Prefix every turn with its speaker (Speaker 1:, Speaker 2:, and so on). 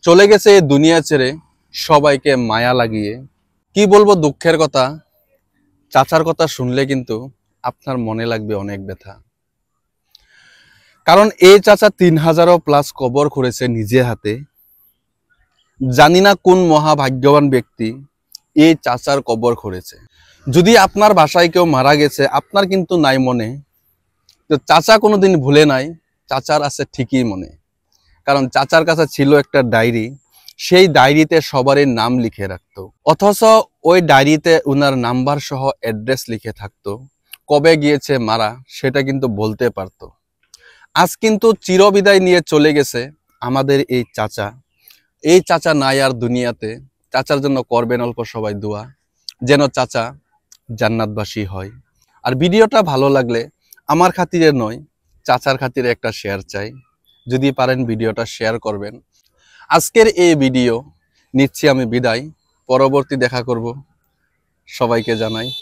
Speaker 1: চলে গেছে এই দুনিয়া ছেড়ে সবাইকে মায়া লাগিয়ে। কি বলবো দুঃখের কথা, চাচার কথা শুনলে কিন্তু আপনার মনে লাগবে অনেক ব্যথা। কারণ এই চাচা ৩,০০০+ কবর করেছে নিজে হাতে। জানি না কোন মহাভাগ্যবান ব্যক্তি এই চাচার কবর করেছে। যদি আপনার বাসায় কেউ মারা গেছে, আপনার কিন্তু নাই মনে, তো চাচা কোনোদিন ভুলে নাই, চাচার আছে ঠিকই মনে। কারণ চাচার কাছে ছিল একটা ডায়েরি, সেই ডায়েরিতে সবারই নাম লিখে রাখতো। অথচ ওই ডায়েরিতে উনার নাম্বার সহ অ্যাড্রেস লিখে থাকতো। কবে গিয়েছে মারা সেটা কিন্তু বলতে পারতো। আজ কিন্তু চিরবিদায় নিয়ে চলে গেছে আমাদের এই চাচা। এই চাচা নাই আর দুনিয়াতে। চাচার জন্য করবেন অল্প সবাই দোয়া, যেন চাচা জান্নাতবাসী হয়। আর ভিডিওটা ভালো লাগলে আমার খাতিরে নয়, চাচার খাতিরে একটা শেয়ার চাই। যদি পারেন ভিডিওটা শেয়ার করবেন। আজকের এই ভিডিও নিচ্ছি আমি বিদায়, পরবর্তী দেখা করব। সবাইকে জানাই